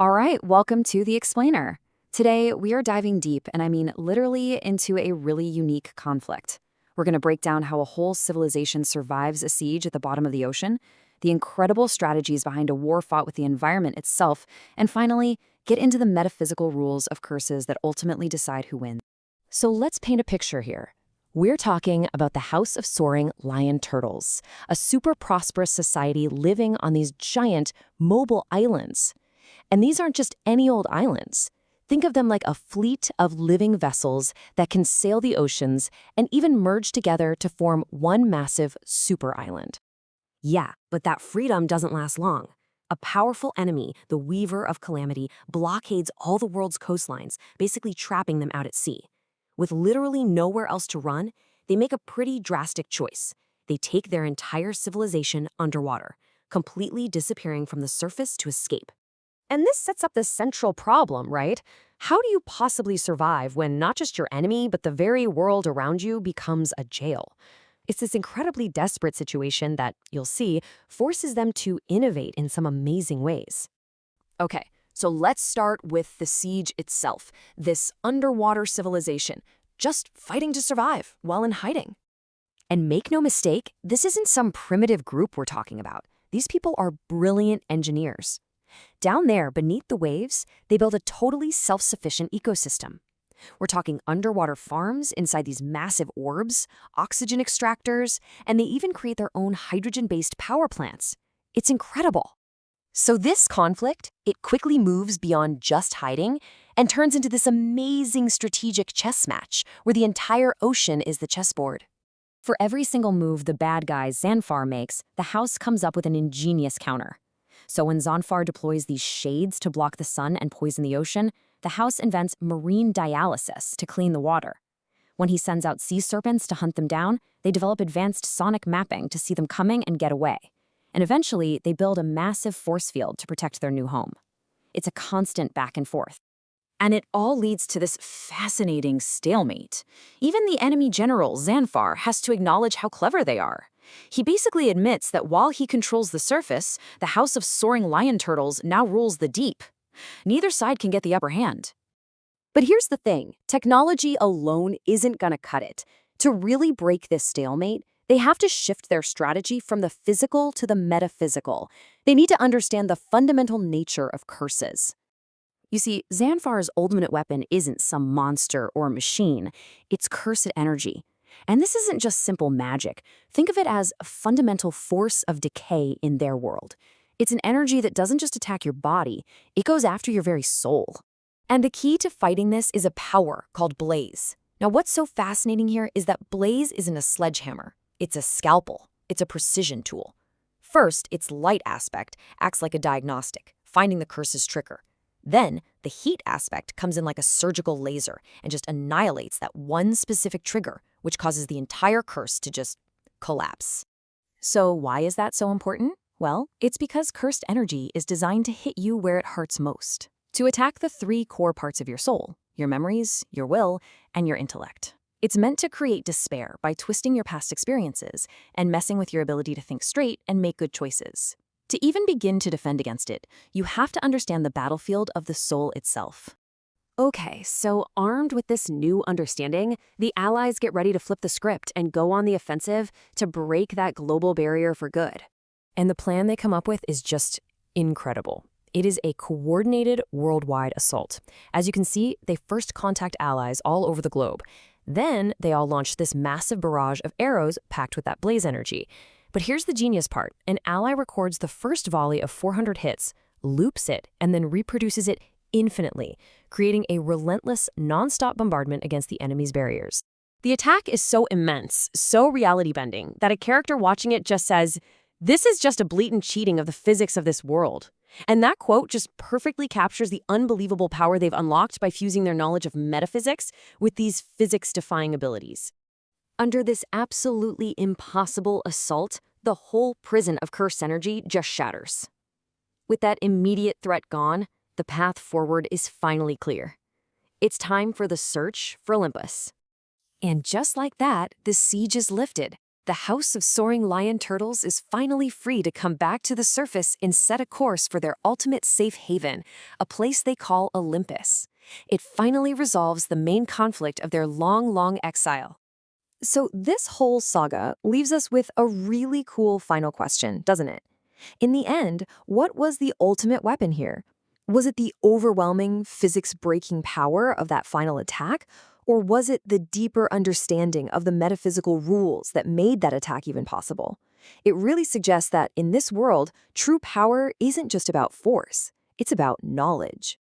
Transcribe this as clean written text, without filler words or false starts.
All right, welcome to The Explainer. Today, we are diving deep, and I mean literally, into a really unique conflict. We're going to break down how a whole civilization survives a siege at the bottom of the ocean, the incredible strategies behind a war fought with the environment itself, and finally, get into the metaphysical rules of curses that ultimately decide who wins. So let's paint a picture here. We're talking about the House of Soaring Lion Turtles, a super prosperous society living on these giant, mobile islands. And these aren't just any old islands. Think of them like a fleet of living vessels that can sail the oceans and even merge together to form one massive super island. Yeah, but that freedom doesn't last long. A powerful enemy, the Weaver of Calamity, blockades all the world's coastlines, basically trapping them out at sea. With literally nowhere else to run, they make a pretty drastic choice. They take their entire civilization underwater, completely disappearing from the surface to escape. And this sets up the central problem, right? How do you possibly survive when not just your enemy, but the very world around you becomes a jail? It's this incredibly desperate situation that, you'll see, forces them to innovate in some amazing ways. Okay, so let's start with the siege itself, this underwater civilization, just fighting to survive while in hiding. And make no mistake, this isn't some primitive group we're talking about. These people are brilliant engineers. Down there, beneath the waves, they build a totally self-sufficient ecosystem. We're talking underwater farms inside these massive orbs, oxygen extractors, and they even create their own hydrogen-based power plants. It's incredible. So this conflict, it quickly moves beyond just hiding and turns into this amazing strategic chess match where the entire ocean is the chessboard. For every single move the bad guy Zanfar makes, the house comes up with an ingenious counter. So when Zanfar deploys these shades to block the sun and poison the ocean, the house invents marine dialysis to clean the water. When he sends out sea serpents to hunt them down, they develop advanced sonic mapping to see them coming and get away. And eventually, they build a massive force field to protect their new home. It's a constant back and forth. And it all leads to this fascinating stalemate. Even the enemy general, Zanfar, has to acknowledge how clever they are. He basically admits that while he controls the surface, the House of Soaring Lion Turtles now rules the deep. Neither side can get the upper hand. But here's the thing, technology alone isn't gonna cut it. To really break this stalemate, they have to shift their strategy from the physical to the metaphysical. They need to understand the fundamental nature of curses. You see, Zanfar's ultimate weapon isn't some monster or machine, it's cursed energy. And this isn't just simple magic. Think of it as a fundamental force of decay in their world. It's an energy that doesn't just attack your body, it goes after your very soul. And the key to fighting this is a power called Blaze. Now, what's so fascinating here is that Blaze isn't a sledgehammer. It's a scalpel. It's a precision tool. First, its light aspect acts like a diagnostic, finding the curse's trigger. Then, the heat aspect comes in like a surgical laser and just annihilates that one specific trigger, which causes the entire curse to just collapse. So why is that so important? Well, it's because cursed energy is designed to hit you where it hurts most, to attack the three core parts of your soul, your memories, your will, and your intellect. It's meant to create despair by twisting your past experiences and messing with your ability to think straight and make good choices. To even begin to defend against it, you have to understand the battlefield of the soul itself. Okay, so armed with this new understanding, the Allies get ready to flip the script and go on the offensive to break that global barrier for good. And the plan they come up with is just incredible. It is a coordinated worldwide assault. As you can see, they first contact allies all over the globe. Then they all launch this massive barrage of arrows packed with that blaze energy. But here's the genius part. An ally records the first volley of 400 hits, loops it, and then reproduces it infinitely, creating a relentless, non-stop bombardment against the enemy's barriers. The attack is so immense, so reality-bending, that a character watching it just says, "This is just a blatant cheating of the physics of this world." And that quote just perfectly captures the unbelievable power they've unlocked by fusing their knowledge of metaphysics with these physics-defying abilities. Under this absolutely impossible assault, the whole prison of cursed energy just shatters. With that immediate threat gone, the path forward is finally clear. It's time for the search for Olympus. And just like that, the siege is lifted. The house of soaring lion turtles is finally free to come back to the surface and set a course for their ultimate safe haven, a place they call Olympus. It finally resolves the main conflict of their long exile. So this whole saga leaves us with a really cool final question, doesn't it? In the end, what was the ultimate weapon here? Was it the overwhelming, physics-breaking power of that final attack? Or was it the deeper understanding of the metaphysical rules that made that attack even possible? It really suggests that in this world, true power isn't just about force, it's about knowledge.